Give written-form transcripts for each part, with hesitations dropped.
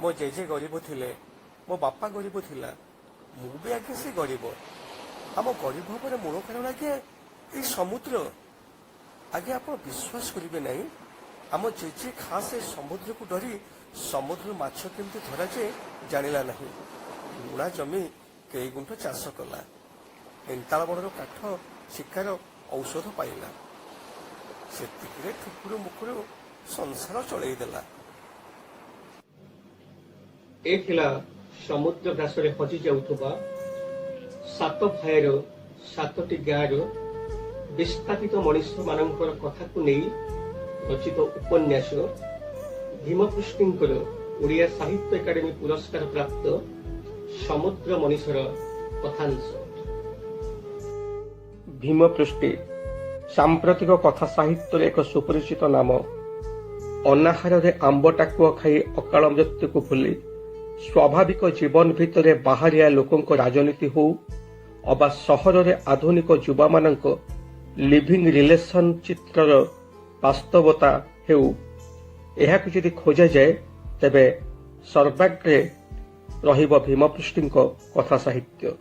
मो जेजे गरीब थिले मो बापा गरीब थिला मु भी आगे से गरीब आम गरीब भाव मूल कारण आगे ये समुद्र आगे आप विश्वास करेंगे ना आम जेजे खास समुद्र को डरी समुद्र माछ केमती धरा जाए जानिला नहीं लुणा जमी कई गुंठ चाष कला एंताल बड़र काठ शिकार औषध पाइला से ठुकुरु मुकुरु संसार चलईदेला ए समुद्र घासरे हजि जाउथबा सात भाईर सातटी गाँव विस्थापित मनीष मानकर कथा को नहीं रचित उपन्यास भीमपृष्ठींकर ओडिया साहित्य एकाडेमी पुरस्कार प्राप्त समुद्र मनीषर कथांश। भीमपृष्ठी सांप्रतिक कथा साहित्य एक सुपरिचित नाम। अनाहार आंब टाकुआ खाई अकाल मृत्यु को भूली स्वाभाविक जीवन भितर बाहरिया लोकों राजनीति हो अबा सहर रे आधुनिक युवा मानक लिविंग रिलेशन चित्रर वास्तवता हेउ एहाकु यदि खोजा जाए तेबे सर्वाग्रे रहिब भीमपृष्ठी कथा साहित्य।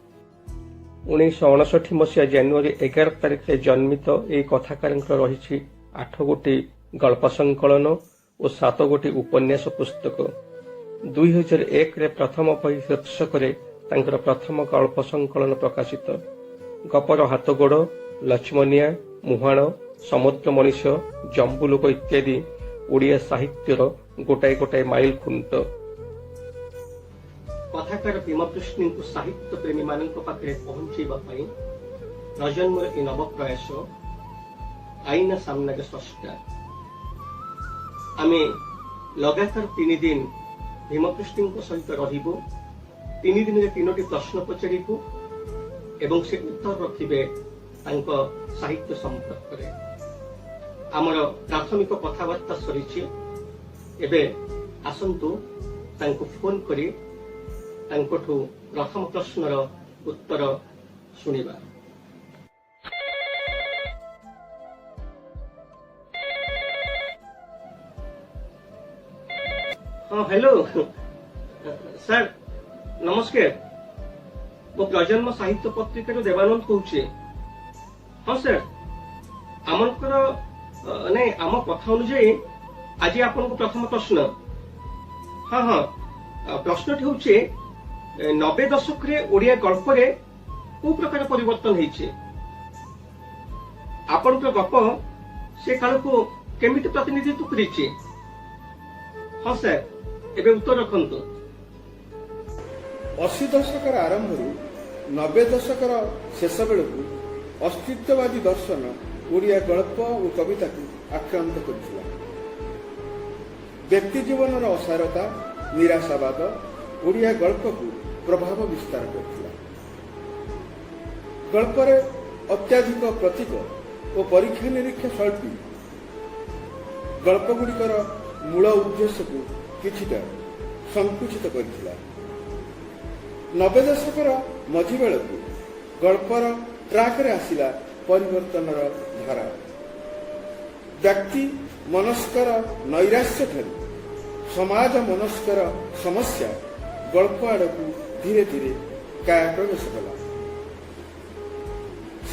1959 मसीहा जनवरी 11 तारिख जन्मित एक कथाकार रही 8 गोटी गल्प संकलन और 7 गोटी उपन्यास पुस्तक। 2001 रे प्रथम शीर्षक प्रथम गल्प संकलन प्रकाशित। गपर हाथगोड़ लक्ष्मणिया मुहाण समुद्र मनीष जंबुलोक इत्यादि ओडिया साहित्यर गोटाए गोटाए माइल खुंट। कथाकार भीमपृष्ठी को साहित्य प्रेमी मान पाखे पहुंचेबा प्रजन्मर ए नव प्रयास आईना सामना के स्रष्टा। आमे लगातार 3 दिन भीमपृष्ठी सहित रहिबो। 3 दिन 3टी प्रश्न पचारिबो एवं से उत्तर रखिबे साहित्य संपर्क रे। आमर प्राथमिक कथबार्ता सरीछि एबे आसंतु तांको फोन करी तांकोठु प्रथम प्रश्नर उत्तर सुनिबा। हाँ हेलो सर नमस्कार मो प्रजन्म साहित्य पत्रिका देवानंद कहूँ। हाँ सर आमकर नहीं आम कथा अनुजाई आज आपन को प्रथम प्रश्न। हाँ हाँ प्रश्नटी हूँ 90 दशक रे ओडिया गल्प रे को प्रकार परिवर्तन होइछे आपन को गप से काल को केमिति प्रतिनिधित्व करिछे। हाँ सर एबे उत्तर रखंतु। 80 दशक आरंभ 90 दशक शेष बेलू अस्तित्ववादी दर्शन ओडिया गल्प और कविता को आक्रांत कर व्यक्ति जीवन असारता निराशावाद ओडिया गल्प को प्रभाव विस्तार कर गल्प अत्याधिक प्रतीक और परीक्षा निरीक्षा शैली गल्पगुड़िकर मूल उद्देश्य को किछिटा संकुचित कर 90 दशक मझी बेलू गल्पर ट्राक रे आसिला परिवर्तन धारा। व्यक्ति मनस्कर नैराश्य ठारू समाज मनस्कर समस्या गल्प आड़ को धीरे धीरे काया प्रवेश कला।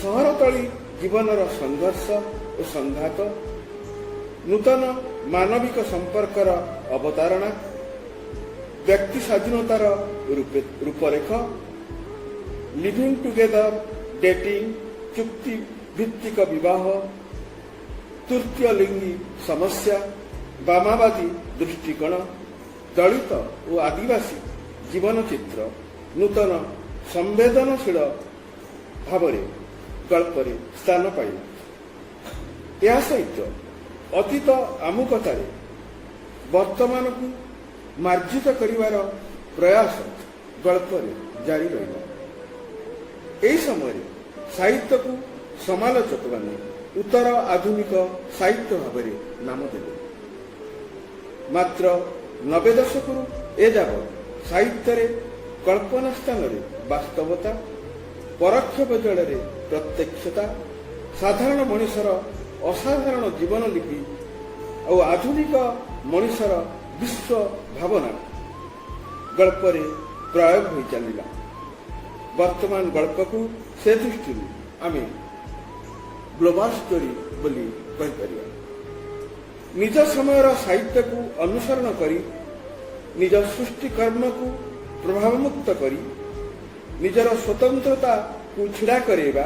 सहर तली जीवनर संघर्ष और संघात नूतन मानविक संपर्कर अवतारणा व्यक्ति स्वाधीनतार रूपरेख लिविंग टुगेदर डेटिंग चुक्ति भित्तिक विवाह तृतीय लिंगी समस्या वामावादी दृष्टिकोण दलित और आदिवासी जीवन चित्र नूतन संवेदनशील भाव गल्प स्थान पाइल। यह सहित अतीत आमुकतार वर्तमान को मार्जित करिवार प्रयास गल्प जारी रहा। यही समय साहित्य को समालोचक माने उत्तर आधुनिक साहित्य भाव नाम देले। मात्र 90 दशक एजावत साहित्य कल्पना स्थान वास्तवता परोक्ष बदल प्रत्यक्षता साधारण मनुष्यर असाधारण जीवन लिपि और आधुनिक मनुष्यर विश्व भावना ଗଳ୍ପରେ ପ୍ରୟୋଗ ହୋଇ ଚାଲିଲା। ବର୍ତ୍ତମାନ ଗଳ୍ପକୁ ସେ ଦୃଷ୍ଟିରୁ ଆମେ ଗ୍ଲୋବାଲ ଷ୍ଟୋରି ବୋଲି କହିପାରିବା। ନିଜ ସମୟର ସାହିତ୍ୟକୁ ଅନୁସରଣ କରି ନିଜ ସୃଷ୍ଟି କର୍ମକୁ ପ୍ରଭାବମୁକ୍ତ କରି ନିଜର ସ୍ୱତନ୍ତ୍ରତାକୁ ଛିଡ଼ା କରାଇବା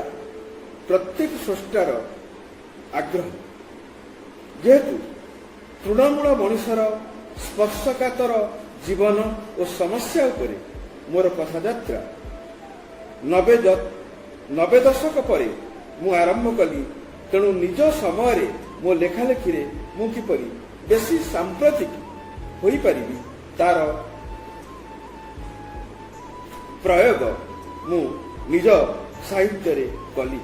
ପ୍ରତ୍ୟେକ ସ୍ରଷ୍ଟାର ଆଗ୍ରହ। ଯେହେତୁ ତୃଣମୂଳ ମଣିଷର ସ୍ପର୍ଶକାତର ଜୀବନ ଓ ସମସ୍ୟା ଉପରେ ମୋର କଥାଯାତ୍ରା 90 ଦଶକ ପରେ ମୁଁ ଆରମ୍ଭ କଲି, ତେଣୁ ନିଜ ସମୟରେ ମୋ ଲେଖାଲେଖିରେ ମୁଁ କିପରି ବେଶୀ ସାମ୍ପ୍ରତିକ ହୋଇପାରିବି ତାର ପ୍ରୟୋଗ ମୁଁ ନିଜ ସାହିତ୍ୟରେ କଲି,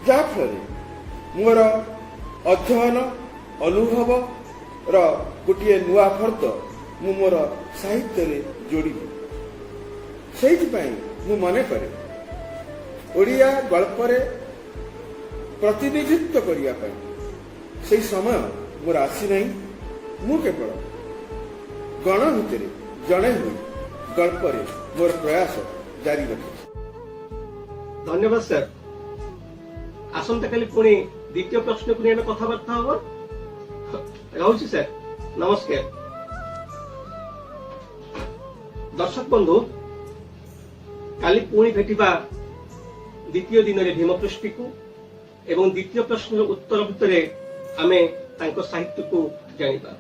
ଯାହାଫଳରେ ମୋର ଅଧ୍ୟୟନ ଅନୁଭବର ଗୋଟିଏ ନୂଆ ଫର୍ଦ୍ଦ ମୁଁ ମୋର ସାହିତ୍ୟରେ ଯୋଡ଼ିବି। ସେଇଥିପାଇଁ ମୁଁ ମନେ କରେ ଓଡ଼ିଆ ଗଳ୍ପରେ ପ୍ରତିନିଧିତ୍ୱ କରିବା ପାଇଁ ସେହି ସମୟ ମୋର ଆସିନାହିଁ। ମୁଁ କେବଳ ଗଣ ଭିତରେ ଜଣେ ହୋଇ ଗଳ୍ପରେ ମୋର ପ୍ରୟାସ ଜାରି ରଖିଛି। ଧନ୍ୟବାଦ ସାର୍। ଆସନ୍ତାକାଲି ପୁଣି ଦ୍ୱିତୀୟ ପ୍ରଶ୍ନକୁ ନେଇ ଆମେ କଥାବାର୍ତ୍ତା ହବ। ରହୁଛି ସାର୍, ନମସ୍କାର। ଦର୍ଶକ ବନ୍ଧୁ, କାଲି ପୁଣି ଭେଟିବା ଦ୍ୱିତୀୟ ଦିନରେ ଭୀମପୃଷ୍ଟିକୁ ଏବଂ ଦ୍ୱିତୀୟ ପ୍ରଶ୍ନର ଉତ୍ତର ଭିତରେ ଆମେ ତାଙ୍କ ସାହିତ୍ୟକୁ ଜାଣିବା।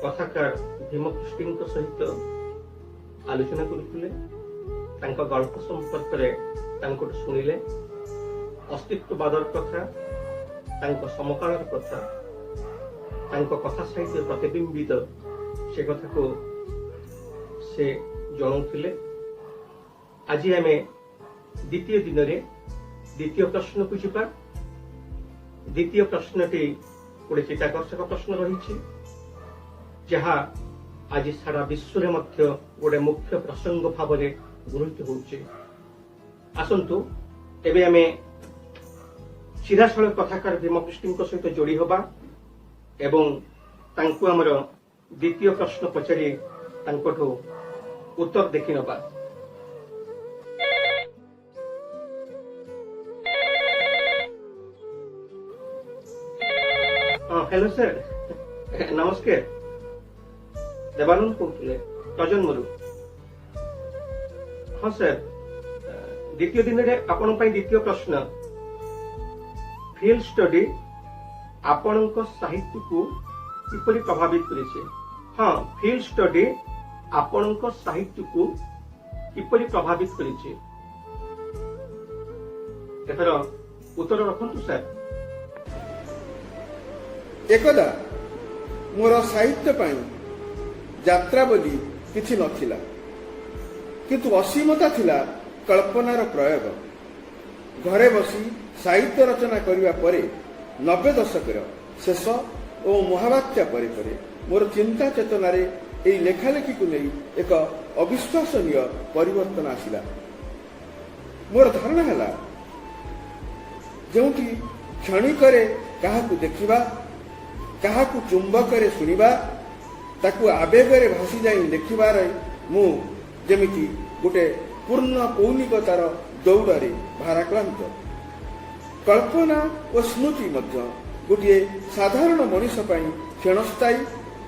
କଥାକାର ଭୀମପୃଷ୍ଟିଙ୍କ ସହିତ ଆଲୋଚନା କରୁଥିଲେ, ତାଙ୍କ ଗଳ୍ପ ସମ୍ପର୍କରେ ତାଙ୍କଠୁ ଶୁଣିଲେ। ଅସ୍ତିତ୍ୱବାଦର କଥା, ତାଙ୍କ ସମକାଳର କଥା, ତାଙ୍କ କଥା ସାହିତ୍ୟ ପ୍ରତିବିମ୍ବିତ ସେ କଥାକୁ ସେ ଜଣାଉଥିଲେ। ଆଜି ଆମେ ଦ୍ୱିତୀୟ ଦିନରେ ଦ୍ୱିତୀୟ ପ୍ରଶ୍ନକୁ ଯିବା। ଦ୍ୱିତୀୟ ପ୍ରଶ୍ନଟି ଗୋଟିଏ ଚିତ୍ତାକର୍ଷକ ପ୍ରଶ୍ନ ରହିଛି, ଯାହା ଆଜି ସାରା ବିଶ୍ୱରେ ମଧ୍ୟ ଗୋଟିଏ ମୁଖ୍ୟ ପ୍ରସଙ୍ଗ ଭାବରେ ଗୃହୀତ ହେଉଛି। ଆସନ୍ତୁ ଏବେ ଆମେ ସିଧାସଳଖ କଥାକାର ଭୀମପୃଷ୍ଟିଙ୍କ ସହିତ ଯୋଡ଼ି ହେବା ଏବଂ ତାଙ୍କୁ ଆମର ଦ୍ୱିତୀୟ ପ୍ରଶ୍ନ ପଚାରି ତାଙ୍କଠୁ ଉତ୍ତର ଦେଖି ନେବା। ହ୍ୟାଲୋ ସାର୍, ନମସ୍କାର। ଦେବାନନ୍ଦ କହୁଥିଲେ ପ୍ରଜନ୍ମରୁ। ହଁ ସାର୍, ଦ୍ୱିତୀୟ ଦିନରେ ଆପଣଙ୍କ ପାଇଁ ଦ୍ୱିତୀୟ ପ୍ରଶ୍ନ। ଫିଲ୍ଡ ଷ୍ଟଡି ଆପଣଙ୍କ ସାହିତ୍ୟକୁ କିପରି ପ୍ରଭାବିତ କରିଛି? ହଁ, ଫିଲ୍ଡ ଷ୍ଟଡି ଆପଣଙ୍କ ସାହିତ୍ୟକୁ କିପରି ପ୍ରଭାବିତ କରିଛି? ଏଥର ଉତ୍ତର ରଖନ୍ତୁ ସାର୍। ଏକଦା ମୋର ସାହିତ୍ୟ ପାଇଁ ଯାତ୍ରା ବୋଲି କିଛି ନଥିଲା, କିନ୍ତୁ ଅସୀମତା ଥିଲା କଳ୍ପନାର ପ୍ରୟୋଗ। ଘରେ ବସି ସାହିତ୍ୟ ରଚନା କରିବା ପରେ 90 ଦଶକର ଶେଷ ଓ ମହାବାତ୍ୟା ପରେ ପରେ ମୋର ଚିନ୍ତା ଚେତନାରେ ଏହି ଲେଖାଲେଖିକୁ ନେଇ ଏକ ଅବିଶ୍ୱାସନୀୟ ପରିବର୍ତ୍ତନ ଆସିଲା। ମୋର ଧାରଣା ହେଲା, ଯେଉଁଠି କ୍ଷଣିକରେ କାହାକୁ ଦେଖିବା, କାହାକୁ ଚୁମ୍ବକରେ ଶୁଣିବା, ତାକୁ ଆବେଗରେ ଭାସି ଯାଇ ଲେଖିବାରେ ମୁଁ ଯେମିତି ଗୋଟେ ପୂର୍ଣ୍ଣ କୌଣିକତାର ଦୌଡ଼ରେ ଭାରାକ୍ରାନ୍ତ। କଳ୍ପନା ଓ ସ୍ମୃତି ମଧ୍ୟ ଗୋଟିଏ ସାଧାରଣ ମଣିଷ ପାଇଁ କ୍ଷଣସ୍ଥାୟୀ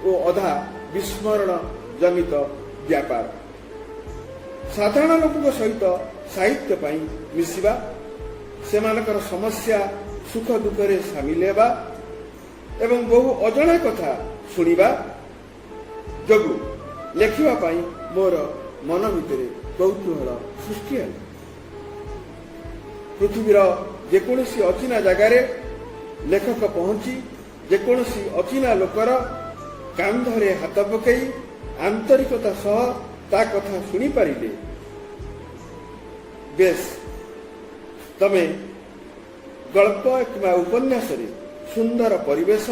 ଓ ଅଧା ବିସ୍ମରଣ ଜନିତ ବ୍ୟାପାର। ସାଧାରଣ ଲୋକଙ୍କ ସହିତ ସାହିତ୍ୟ ପାଇଁ ମିଶିବା, ସେମାନଙ୍କର ସମସ୍ୟା ସୁଖ ଦୁଃଖରେ ସାମିଲ ହେବା ଏବଂ ବହୁ ଅଜଣା କଥା ଶୁଣିବା ଯୋଗୁଁ ଲେଖିବା ପାଇଁ ମୋର ମନ ଭିତରେ କୌତୂହଳ ସୃଷ୍ଟି ହେଲା। ପୃଥିବୀର ଯେକୌଣସି ଅଚିନା ଜାଗାରେ ଲେଖକ ପହଞ୍ଚି ଯେକୌଣସି ଅଚିନା ଲୋକର କାନ୍ଧରେ ହାତ ପକାଇ ଆନ୍ତରିକତା ସହ ତା କଥା ଶୁଣିପାରିଲେ, ବେଶ ତମେ ଗଳ୍ପ କିମ୍ବା ଉପନ୍ୟାସରେ ସୁନ୍ଦର ପରିବେଶ,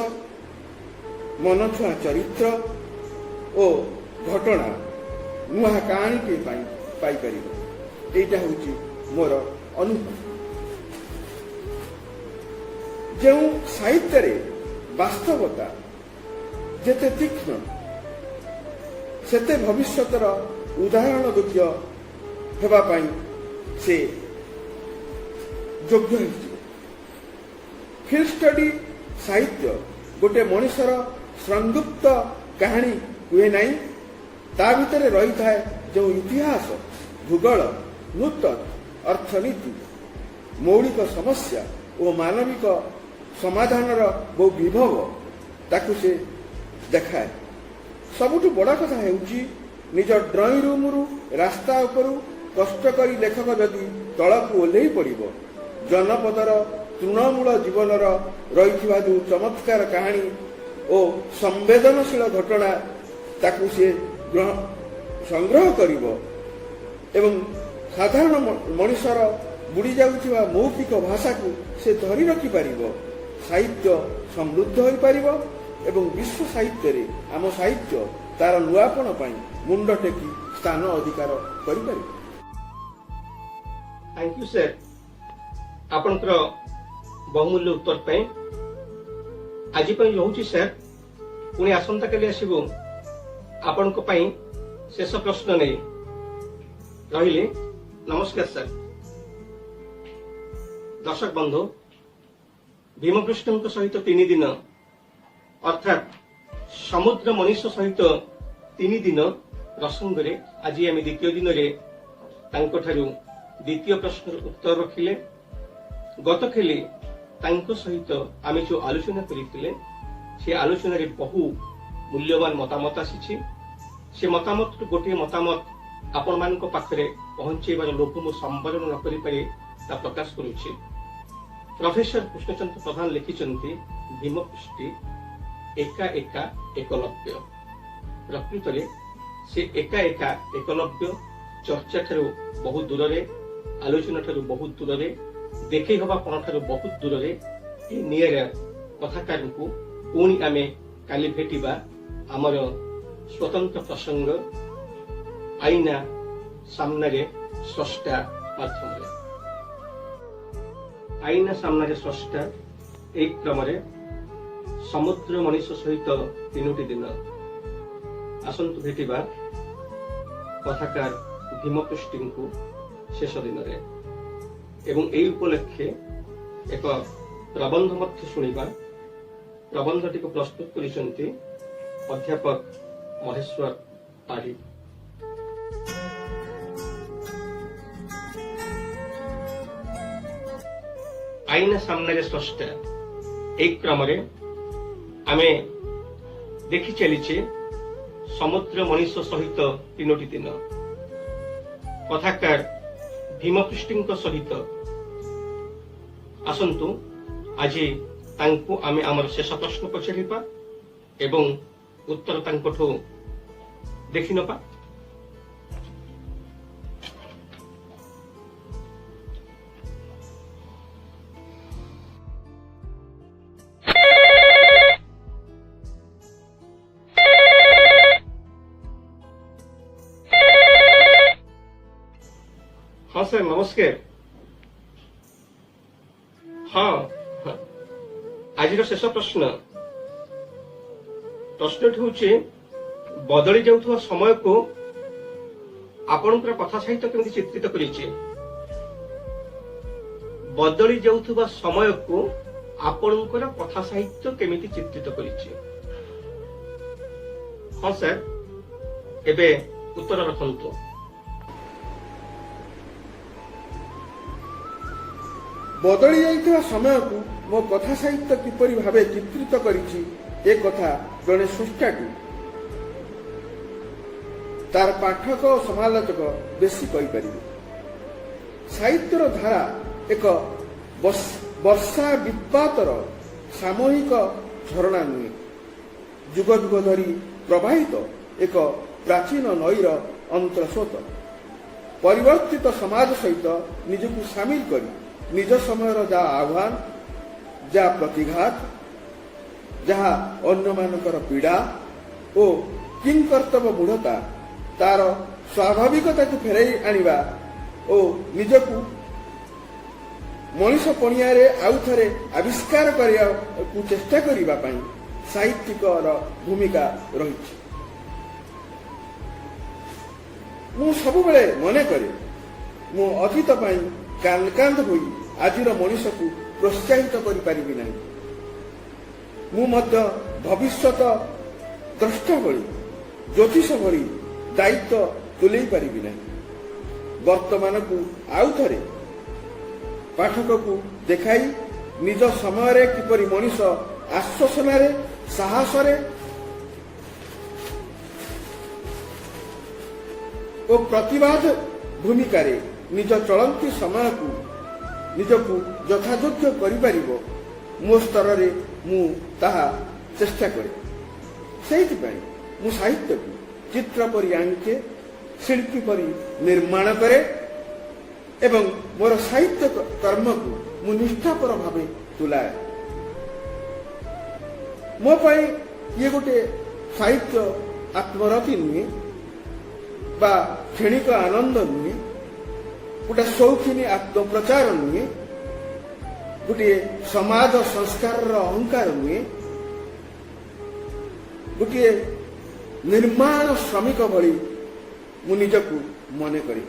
ମନଛୁଆଁ ଚରିତ୍ର ଓ ଘଟଣା ନୂଆ କାହାଣୀଟିଏ ପାଇଁ ପାଇପାରିବ। ଏଇଟା ହେଉଛି ମୋର ଅନୁଭବ। ଯେଉଁ ସାହିତ୍ୟରେ ବାସ୍ତବତା ଯେତେ ତୀକ୍ଷ୍ଣ ସେତେ ଭବିଷ୍ୟତର ଉଦାହରଣ ଯୋଗ୍ୟ ହେବା ପାଇଁ ସେ ଯୋଗ୍ୟ ହେଇଯିବ। ଫିଲ୍ଡ ଷ୍ଟଡି ସାହିତ୍ୟ ଗୋଟେ ମଣିଷର ସଂଯୁକ୍ତ କାହାଣୀ ହୁଏ ନାହିଁ, ତା ଭିତରେ ରହିଥାଏ ଯେଉଁ ଇତିହାସ, ଭୂଗୋଳ, ନୂତନ ଅର୍ଥନୀତି, ମୌଳିକ ସମସ୍ୟା ଓ ମାନବିକ ସମାଧାନର ବହୁ ବିଭବ ତାକୁ ସେ ଦେଖାଏ। ସବୁଠୁ ବଡ଼ କଥା ହେଉଛି ନିଜ ଡ୍ରଇଂ ରୁମ୍ରୁ ରାସ୍ତା ଉପରୁ କଷ୍ଟ କରି ଲେଖକ ଯଦି ତଳକୁ ଓହ୍ଲେଇ ପଡ଼ିବ, ଜନପଦର ତୃଣମୂଳ ଜୀବନର ରହିଥିବା ଯେଉଁ ଚମତ୍କାର କାହାଣୀ ଓ ସମ୍ବେଦନଶୀଳ ଘଟଣା ତାକୁ ସେ ସଂଗ୍ରହ କରିବ ଏବଂ ସାଧାରଣ ମଣିଷର ବୁଡ଼ି ଯାଉଥିବା ମୌଖିକ ଭାଷାକୁ ସେ ଧରି ରଖିପାରିବ, ସାହିତ୍ୟ ସମୃଦ୍ଧ ହୋଇପାରିବ ଏବଂ ବିଶ୍ୱ ସାହିତ୍ୟରେ ଆମ ସାହିତ୍ୟ ତାର ନୂଆପଣ ପାଇଁ ମୁଣ୍ଡ ଟେକି ସ୍ଥାନ ଅଧିକାର କରିପାରିବ। थैंक यू सर आपनकर बहुमूल्य उत्तर पे आज रहुची सर पुणी आसंता काली आसबू आपण शेष प्रश्न नहीं रहिले। नमस्कार सर। दर्शक बंधु भीमकृष्ण सहित 3 दिन अर्थात समुद्र मनीष सहित 3 दिन प्रसंग रे आज आम द्वितीय दिन द्वितीय प्रश्न उत्तर रखिले। गत खेली सहित आम जो आलोचना करते से आलोचन बहु मूल्यवान मतामत आसी से मतामत गोटे मतामत आपण मान पाखरे पहुंचेबार लोभ मु संवरण न करि पारे ता प्रकाश करुछि। प्रोफेसर कृष्णचंद्र प्रधान लिखिचंती भीमपुष्टि एका एका एकलव्य। प्रकृत रे से एका एका एकलव्य चर्चा ठारू बहुत दूर रे, आलोचना ठारू बहुत दूर रे, देखै हवा पण ठारू बहुत दूर रे ए नियर कथाकार को पुणी आमे काली भेटिबा हमर स्वतंत्र प्रसंग आईना सामने स्रष्टा माध्यम। आईना सामने स्रष्टा एक क्रम समुद्र मनीष सहित 3 दिन आसंतु भेटिबा कथाकार भीमपुष्टि को शेष दिन रे एवं एई उपलक्षे एक प्रबंध मध्य शुणिबा। प्रबंधटी को प्रस्तुत करिसंती अध्यापक महेश्वर पाढ़ी। आईना सामने स्रष्टा एक क्रम आमे देखि चलीचे समुद्र मनीष सहित 3 दिन कथाकार भीमपुष्टि सहित आसंतु आज तांको आमे आमर शेष प्रश्न पचारिबा एवं उत्तर तांकोठो देखि नपा। हाँ सर नमस्कार। हाँ आज शेष प्रश्न हूँ बदली जाउथुवा समय को आपणकर कथा साहित्य केमती चित्रित करिछि। बदली जाउथुवा समय को आपणकर कथा साहित्य केमिति चित्रित करिछि। हाँ सर एबे उत्तर रखंतु। बदली जाइଥିବା ସମୟକୁ ମୋ କଥା ସାହିତ୍ୟ କିପରି ଭାବେ ଚିତ୍ରିତ କରିଛି ଏ କଥା ଜଣେ ସ୍ରଷ୍ଟାକୁ ତାର ପାଠକ ଓ ସମାଲୋଚକ ବେଶୀ କହିପାରିବେ। ସାହିତ୍ୟର ଧାରା ଏକ ବର୍ଷା ବିପ୍ପାତର ସାମୂହିକ ଝରଣା ନୁହେଁ, ଯୁଗ ଯୁଗ ଧରି ପ୍ରବାହିତ ଏକ ପ୍ରାଚୀନ ନଈର ଅନ୍ତଃସ୍ରୋତ। ପରିବର୍ତ୍ତିତ ସମାଜ ସହିତ ନିଜକୁ ସାମିଲ କରି निज समय जहाँ आह्वान, जहाँ प्रतिघात, जहाँ अन्य मानकर पीड़ा और किंकर्तव्य मूढ़ता तार स्वाभाविकता को फेरई आनिबा और निजकू ମଣିଷ ପଣିଆରେ ଆଉ ଥରେ ଆବିଷ୍କାର କରିବାକୁ ଚେଷ୍ଟା କରିବା ପାଇଁ ସାହିତ୍ୟିକର ଭୂମିକା ରହିଛି। ମୁଁ ସବୁବେଳେ ମନେ କରେ ମୁଁ ଅତୀତ ପାଇଁ କାନ୍ଦ ହୋଇ ଆଜିର ମଣିଷକୁ ପ୍ରୋତ୍ସାହିତ କରିପାରିବି ନାହିଁ। ମୁଁ ମଧ୍ୟ ଭବିଷ୍ୟତ ଦ୍ରଷ୍ଟା ଭଳି ଜ୍ୟୋତିଷ ଭଳି ଦାୟିତ୍ୱ ତୁଲେଇ ପାରିବି ନାହିଁ। ବର୍ତ୍ତମାନକୁ ଆଉ ଥରେ ପାଠକକୁ ଦେଖାଇ ନିଜ ସମୟରେ କିପରି ମଣିଷ ଆଶ୍ୱାସନାରେ ସାହସରେ ଓ ପ୍ରତିବାଦ ଭୂମିକାରେ ନିଜ ଚଳନ୍ତି ସମୟକୁ ନିଜକୁ ଯଥାଯୋଗ୍ୟ କରିପାରିବ, ମୋ ସ୍ତରରେ ମୁଁ ତାହା ଚେଷ୍ଟା କରେ। ସେଇଥିପାଇଁ ମୁଁ ସାହିତ୍ୟକୁ ଚିତ୍ର ପରି ଆଙ୍କେ, ଶିଳ୍ପୀ ପରି ନିର୍ମାଣ କରେ ଏବଂ ମୋର ସାହିତ୍ୟ କର୍ମକୁ ମୁଁ ନିଷ୍ଠାପର ଭାବେ ତୁଲାଏ। ମୋ ପାଇଁ ଇଏ ଗୋଟେ ସାହିତ୍ୟ ଆତ୍ମରତି ନୁହେଁ ବା କ୍ଷଣିକ ଆନନ୍ଦ ନୁହେଁ, ଗୋଟେ ସୌଖିନୀ ଆତ୍ମପ୍ରଚାର ନୁହେଁ, ଗୋଟିଏ ସମାଜ ସଂସ୍କାରର ଅହଙ୍କାର ନୁହେଁ, ଗୋଟିଏ ନିର୍ମାଣ ଶ୍ରମିକ ଭଳି ମୁଁ ନିଜକୁ ମନେ କରେ।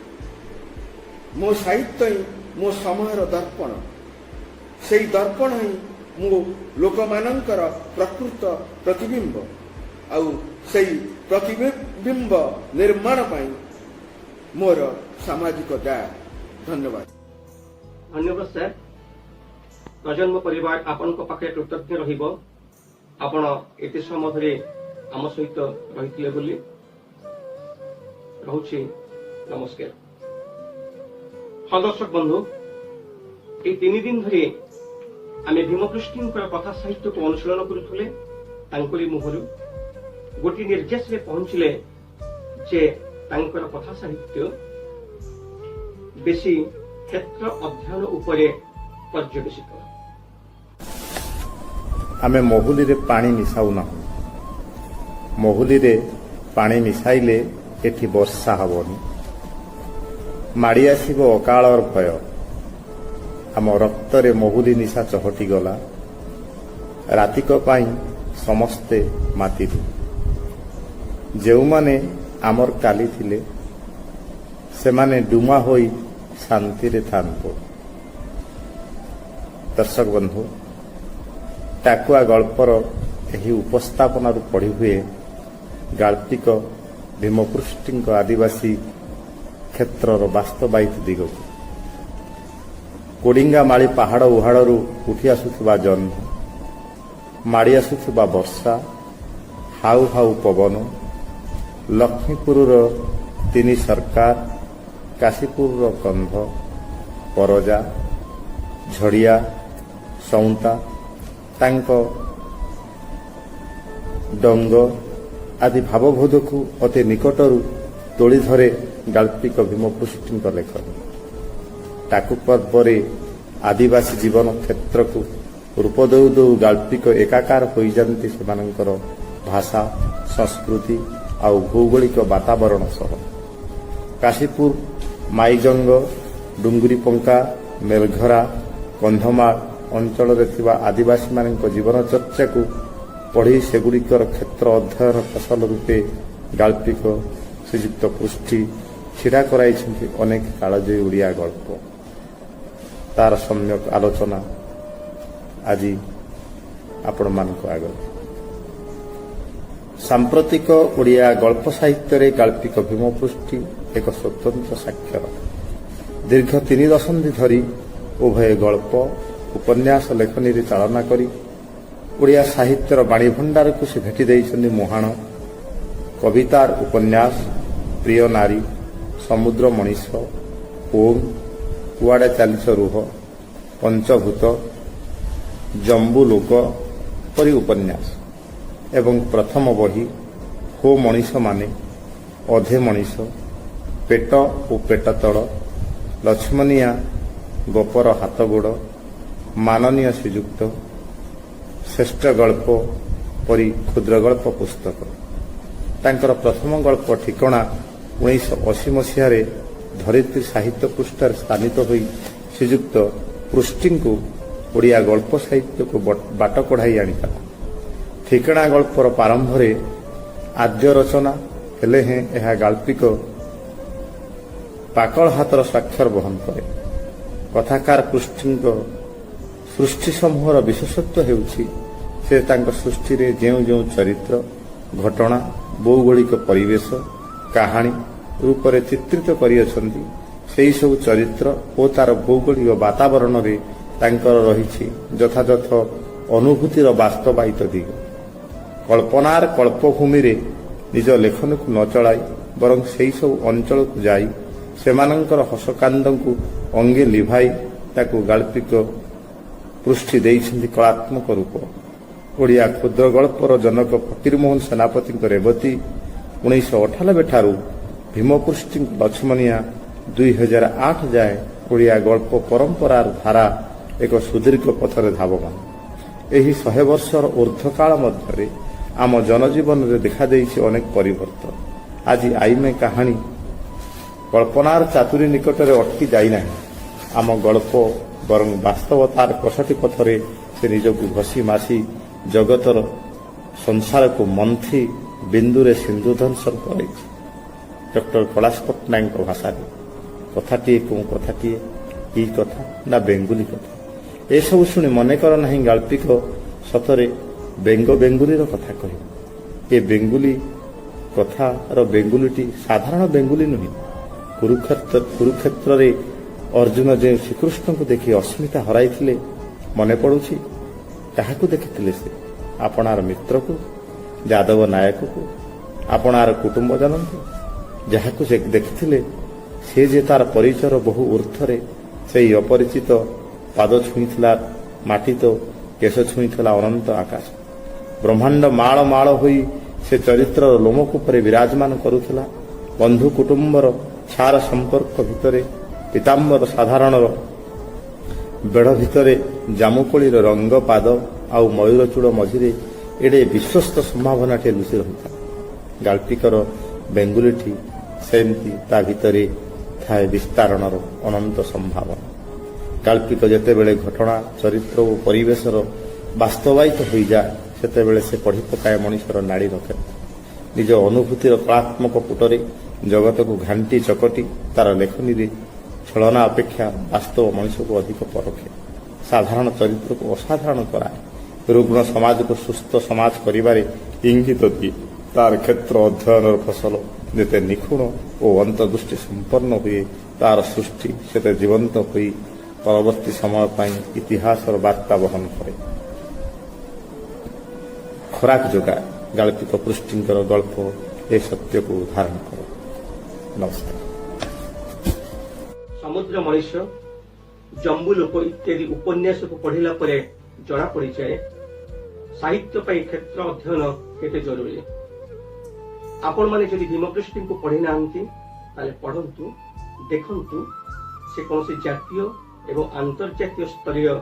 ମୋ ସାହିତ୍ୟ ହିଁ ମୋ ସମୟର ଦର୍ପଣ। ସେଇ ଦର୍ପଣ ହିଁ ମୋ ଲୋକମାନଙ୍କର ପ୍ରକୃତ ପ୍ରତିବିମ୍ବ। ଆଉ ସେଇ ପ୍ରତିବିମ୍ବ ନିର୍ମାଣ ପାଇଁ ମୋର ସାମାଜିକ ଦାୟ। ଧନ୍ୟବାଦ। ଧନ୍ୟବାଦ ସାର୍। ପ୍ରଜନ୍ମ ପରିବାର ଆପଣଙ୍କ ପାଖରେ କୃତଜ୍ଞ ରହିବ, ଆପଣ ଏତେ ସମୟ ଧରି ଆମ ସହିତ ରହିଥିଲେ ବୋଲି। ରହୁଛି, ନମସ୍କାର। ହଁ ଦର୍ଶକ ବନ୍ଧୁ, এই 3 ଦିନ ଧରି ଆମେ ଭୀମକୃଷ୍ଣଙ୍କର କଥା ସାହିତ୍ୟକୁ ଅନୁଶୀଳନ କରୁଥିଲେ। ତାଙ୍କରି ମୁହଁରୁ ଗୋଟିଏ ନିର୍ଦ୍ଦେଶରେ ପହଞ୍ଚିଲେ ଯେ ତାଙ୍କର କଥା ସାହିତ୍ୟ ବେଶୀ କ୍ଷେତ୍ର ଅଧ୍ୟୟନ ଉପରେ ପର୍ଯ୍ୟବେସିତ। ଆମେ ମହୁଲିରେ ପାଣି ମିଶାଉ ନାହୁଁ। ମହୁଲିରେ ପାଣି ମିଶାଇଲେ ଏଠି ବର୍ଷା ହେବନି। ମାଡ଼ି ଆସିବ ଅକାଳର ଭୟ। ଆମ ରକ୍ତରେ ମହୁଲି ନିଶା ଚହଟି ଗଲା। ରାତିକ ପାଇଁ ସମସ୍ତେ ମାତିଲୁ। ଯେଉଁମାନେ ଆମର କାଲି ଥିଲେ ସେମାନେ ଡୁମା ହୋଇ ଶାନ୍ତିରେ ଥାନ୍ତୁ। ଦର୍ଶକ ବନ୍ଧୁ, ଟାକୁଆ ଗଳ୍ପର ଏହି ଉପସ୍ଥାପନାରୁ ପଢ଼ି ହୁଏ ଗାଳ୍ପିକ ଭୀମକୃଷ୍ଣଙ୍କ ଆଦିବାସୀ କ୍ଷେତ୍ରର ବାସ୍ତବାୟିତ ଦିଗକୁ। କୋଡିଙ୍ଗାମାଳି ପାହାଡ଼ ଉହାଡ଼ରୁ ଉଠି ଆସୁଥିବା ଜହ୍ନ, ମାଡ଼ି ଆସୁଥିବା ବର୍ଷା, ହାଉ ହାଉ ପବନ, ଲକ୍ଷ୍ମୀପୁରର 3 ସରକାର, କାଶୀପୁରର କନ୍ଧ, ପରଜା, ଝଡ଼ିଆ, ସଉନ୍ତା, ତାଙ୍କ ଡଙ୍ଗ ଆଦି ଭାବବୋଧକୁ ଅତି ନିକଟରୁ ତୋଳି ଧରେ ଗାଳ୍ପିକ ଭୀମକୃଷ୍ଣଙ୍କ ଲେଖନ। ଟାକୁ ପର୍ବରେ ଆଦିବାସୀ ଜୀବନ କ୍ଷେତ୍ରକୁ ରୂପ ଦେଉ ଦେଉ ଗାଳ୍ପିକ ଏକାକାର ହୋଇଯାନ୍ତି ସେମାନଙ୍କର ଭାଷା, ସଂସ୍କୃତି ଆଉ ଭୌଗୋଳିକ ବାତାବରଣ ସହ। କାଶୀପୁର, ମାଇଜଙ୍ଗ, ଡୁଙ୍ଗୁରିପଙ୍କା, ମେଲଘରା, କନ୍ଧମାଳ ଅଞ୍ଚଳରେ ଥିବା ଆଦିବାସୀମାନଙ୍କ ଜୀବନ ଚର୍ଚ୍ଚାକୁ ପଢ଼ି ସେଗୁଡ଼ିକର କ୍ଷେତ୍ର ଅଧ୍ୟୟନ ଫସଲ ରୂପେ ଗାଳ୍ପିକ ଶ୍ରୀଯୁକ୍ତ ପୃଷ୍ଟି ଛିଡ଼ା କରାଇଛନ୍ତି ଅନେକ କାଳଜୟୀ ଓଡ଼ିଆ ଗଳ୍ପ। ତାର ସମ୍ୟକ ଆଲୋଚନା ଆଜି ଆପଣମାନଙ୍କ ଆଗରେ। ସାମ୍ପ୍ରତିକ ଓଡ଼ିଆ ଗଳ୍ପ ସାହିତ୍ୟରେ ଗାଳ୍ପିକ ଭୀମପୃଷ୍ଟି ଏକ ସ୍ୱତନ୍ତ୍ର ସ୍ୱାକ୍ଷର। ଦୀର୍ଘ 3 ଦଶନ୍ଧି ଧରି ଉଭୟ ଗଳ୍ପ ଉପନ୍ୟାସ ଲେଖନୀରେ ଚାଳନା କରି ଓଡ଼ିଆ ସାହିତ୍ୟର ବାଣୀଭଣ୍ଡାରକୁ ସେ ଭେଟି ଦେଇଛନ୍ତି ମୁହାଣ। କବିତାର ଉପନ୍ୟାସ, ପ୍ରିୟ ନାରୀ, ସମୁଦ୍ର ମଣିଷ, ଓମ୍, କୁଆଡ଼େ ଚାଲିଛ ରୁହ, ପଞ୍ଚଭୂତ, ଜମ୍ବୁ ଲୋକ ପରି ଉପନ୍ୟାସ ଏବଂ ପ୍ରଥମ ବହି ହୋ ମଣିଷମାନେ, ଅଧେ ମଣିଷ, ପେଟ ଓ ପେଟ ତଳ, ଲକ୍ଷ୍ମଣିଆ ଗୋପର ହାତଗୋଡ଼, ମାନନୀୟ ଶ୍ରୀଯୁକ୍ତ, ଶ୍ରେଷ୍ଠ ଗଳ୍ପ ପରି କ୍ଷୁଦ୍ରଗଳ୍ପ ପୁସ୍ତକ। ତାଙ୍କର ପ୍ରଥମ ଗଳ୍ପ ଠିକଣା 1980 ମସିହାରେ ଧରିତ୍ରୀ ସାହିତ୍ୟ ପୃଷ୍ଠାରେ ସ୍ଥାନିତ ହୋଇ ଶ୍ରୀଯୁକ୍ତ ପୃଷ୍ଟିଙ୍କୁ ଓଡ଼ିଆ ଗଳ୍ପ ସାହିତ୍ୟକୁ ବାଟ କଢ଼ାଇ ଆଣିଥିଲା। ଠିକଣା ଗଳ୍ପର ପ୍ରାରମ୍ଭରେ ଆଦ୍ୟ ରଚନା ହେଲେ ହେଁ ଏହା ଗାଳ୍ପିକ ପାକଳ ହାତର ସ୍ୱାକ୍ଷର ବହନ କରେ। କଥାକାର ପୃଷ୍ଟିଙ୍କ ସୃଷ୍ଟି ସମୂହର ବିଶେଷତ୍ୱ ହେଉଛି ସେ ତାଙ୍କ ସୃଷ୍ଟିରେ ଯେଉଁ ଯେଉଁ ଚରିତ୍ର, ଘଟଣା, ଭୌଗୋଳିକ ପରିବେଶ, କାହାଣୀ ରୂପରେ ଚିତ୍ରିତ କରିଅଛନ୍ତି, ସେହିସବୁ ଚରିତ୍ର ଓ ତାର ଭୌଗୋଳିକ ବାତାବରଣରେ ତାଙ୍କର ରହିଛି ଯଥାଯଥ ଅନୁଭୂତିର ବାସ୍ତବାୟିତ ଦିଗ। କଳ୍ପନାର କଳ୍ପଭୂମିରେ ନିଜ ଲେଖନକୁ ନ ଚଳାଇ ବରଂ ସେହିସବୁ ଅଞ୍ଚଳକୁ ଯାଇ ସେମାନଙ୍କର ହସକାନ୍ଦଙ୍କୁ ଅଙ୍ଗେ ଲିଭାଇ ତାକୁ ଗାଳ୍ପିକ ପୃଷ୍ଟି ଦେଇଛନ୍ତି କଳାତ୍ମକ ରୂପ। ଓଡ଼ିଆ କ୍ଷୁଦ୍ର ଗଳ୍ପର ଜନକ ଫକୀରମୋହନ ସେନାପତିଙ୍କ ରେବତୀ 1998 ଠାରୁ ଭୀମପୃଷ୍ଟିଙ୍କ ଲକ୍ଷ୍ମଣିଆ 2008 ଯାଏଁ ଓଡ଼ିଆ ଗଳ୍ପ ପରମ୍ପରାର ଧାରା ଏକ ସୁଦୀର୍ଘ ପଥରେ ଧାବମାନ। ଏହି 100 ବର୍ଷର ଊର୍ଦ୍ଧ୍ୱକାଳ ମଧ୍ୟରେ ଆମ ଜନଜୀବନରେ ଦେଖାଦେଇଛି ଅନେକ ପରିବର୍ତ୍ତନ। ଆଜି ଆଇମେ କାହାଣୀ କଳ୍ପନାର ଚାତୁରୀ ନିକଟରେ ଅଟକି ଯାଇନାହିଁ। ଆମ ଗଳ୍ପ ବରଂ ବାସ୍ତବତାର କଷଟି ପଥରେ ସେ ନିଜକୁ ଘଷି ମାସି ଜଗତର ସଂସାରକୁ ମନ୍ଥି ବିନ୍ଦୁରେ ସିନ୍ଧୁ ଦଂଶନ କରାଇଛି। ଡକ୍ଟର କୈଳାସ ପଟ୍ଟନାୟକଙ୍କ ଭାଷାରେ କଥାଟିଏ କେଉଁ କଥାଟିଏ, କି କଥା ନା ବେଙ୍ଗୁଲି କଥା। ଏସବୁ ଶୁଣି ମନେକର ନାହିଁ ଗାଳ୍ପିକ ସତରେ ବେଙ୍ଗୁଲିର କଥା କହିବ। ଏ ବେଙ୍ଗୁଲି କଥାର ବେଙ୍ଗୁଲିଟି ସାଧାରଣ ବେଙ୍ଗୁଲି ନୁହେଁ। କୁରୁକ୍ଷେତ୍ରରେ ଅର୍ଜୁନ ଯେଉଁ ଶ୍ରୀକୃଷ୍ଣଙ୍କୁ ଦେଖି ଅସ୍ମିତା ହରାଇଥିଲେ, ମନେ ପଡ଼ୁଛି? କାହାକୁ ଦେଖିଥିଲେ ସେ? ଆପଣାର ମିତ୍ରକୁ, ଯାଦବ ନାୟକକୁ, ଆପଣାର କୁଟୁମ୍ବଜନଙ୍କୁ। ଯାହାକୁ ସେ ଦେଖିଥିଲେ ସେ ଯେ ତାର ପରିଚୟର ବହୁ ଊର୍ଦ୍ଧ୍ୱରେ ସେହି ଅପରିଚିତ ପାଦ ଛୁଇଁଥିଲା ମାଟି ତ କେଶ ଛୁଇଁଥିଲା ଅନନ୍ତ ଆକାଶ। ବ୍ରହ୍ମାଣ୍ଡ ମାଳ ମାଳ ହୋଇ ସେ ଚରିତ୍ରର ଲୋମକୂପରେ ବିରାଜମାନ କରୁଥିଲା। ବନ୍ଧୁ କୁଟୁମ୍ବର ଛାର ସମ୍ପର୍କ ଭିତରେ, ପୀତାମ୍ବର ସାଧାରଣର ବେଢ଼ ଭିତରେ, ଜାମୁକୋଳିର ରଙ୍ଗ ପାଦ ଆଉ ମୟୂରଚୂଳ ମଝିରେ ଏଡ଼େ ବିଶ୍ୱସ୍ତ ସମ୍ଭାବନାଟିଏ ଲୁଚି ରହିଥାଏ। ଗାଳ୍ପିକର ବେଙ୍ଗୁଲିଟି ସେମିତି ତା ଭିତରେ ଥାଏ ବିସ୍ତାରଣର ଅନନ୍ତ ସମ୍ଭାବନା। ଗାଳ୍ପିକ ଯେତେବେଳେ ଘଟଣା, ଚରିତ୍ର ଓ ପରିବେଶର ବାସ୍ତବାୟିତ ହୋଇଯାଏ, ସେତେବେଳେ ସେ ପଢ଼ି ପକାଏ ମଣିଷର ନାଡ଼ି ନଖେଳ। ନିଜ ଅନୁଭୂତିର କଳାତ୍ମକ ପୁଟରେ ଜଗତକୁ ଘାଣ୍ଟି ଚକଟି ତାର ଲେଖନୀରେ ଛଳନା ଅପେକ୍ଷା ବାସ୍ତବ ମଣିଷକୁ ଅଧିକ ପରଖେ। ସାଧାରଣ ଚରିତ୍ରକୁ ଅସାଧାରଣ କରାଏ। ରୁଗ୍ଣ ସମାଜକୁ ସୁସ୍ଥ ସମାଜ କରିବାରେ ଇଙ୍ଗିତ ଦିଏ। ତାର କ୍ଷେତ୍ର ଅଧ୍ୟୟନର ଫସଲ ଯେତେ ନିଖୁଣ ଓ ଅନ୍ତର୍ଦୃଷ୍ଟି ସମ୍ପନ୍ନ ହୁଏ, ତାର ସୃଷ୍ଟି ସେତେ ଜୀବନ୍ତ ହୋଇ ପରବର୍ତ୍ତୀ ସମୟ ପାଇଁ ଇତିହାସର ବାର୍ତ୍ତା ବହନ କରେ। ଖୋରାକ ଯୋଗାଏ। ଗାଳ୍ପିକ ପୃଷ୍ଟିଙ୍କର ଗଳ୍ପ ଏ ସତ୍ୟକୁ ଧାରଣ କରେ। ନମସ୍କାର। ସମୁଦ୍ର ମଣିଷ, ଜମ୍ବୁ ଲୋକ ଇତ୍ୟାଦି ଉପନ୍ୟାସକୁ ପଢ଼ିଲା ପରେ ଜଣାପଡ଼ିଯାଏ ସାହିତ୍ୟ ପାଇଁ କ୍ଷେତ୍ର ଅଧ୍ୟୟନ କେତେ ଜରୁରୀ। ଆପଣମାନେ ଯଦି ଭୀମପୃଷ୍ଟିଙ୍କୁ ପଢ଼ି ନାହାନ୍ତି, ତାହେଲେ ପଢ଼ନ୍ତୁ, ଦେଖନ୍ତୁ ସେ କୌଣସି ଜାତୀୟ ଏବଂ ଆନ୍ତର୍ଜାତୀୟ ସ୍ତରୀୟ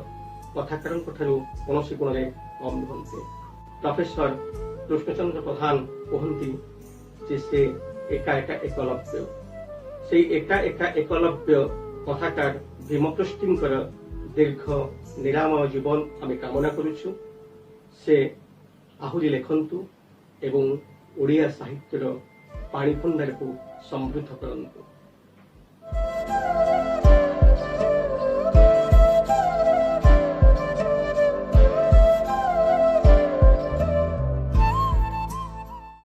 କଥାକାରଙ୍କ ଠାରୁ କୌଣସି ଗୁଣରେ କମ୍ ନୁହନ୍ତି। ପ୍ରଫେସର କୃଷ୍ଣଚନ୍ଦ୍ର ପ୍ରଧାନ କୁହନ୍ତି ଯେ ସେ ଏକା ଏକା ଏକଲବ୍ୟ। ସେଇ ଏକା ଏକା ଏକଲବ୍ୟ କଥାକାର ଭୀମପୃଷ୍ଟିଙ୍କର ଦୀର୍ଘ ନିରାମୟ ଜୀବନ ଆମେ କାମନା କରୁଛୁ। ସେ ଆହୁରି ଲେଖନ୍ତୁ ଏବଂ ଓଡ଼ିଆ ସାହିତ୍ୟର ପାଣି ଭଣ୍ଡାରକୁ ସମୃଦ୍ଧ କରନ୍ତୁ।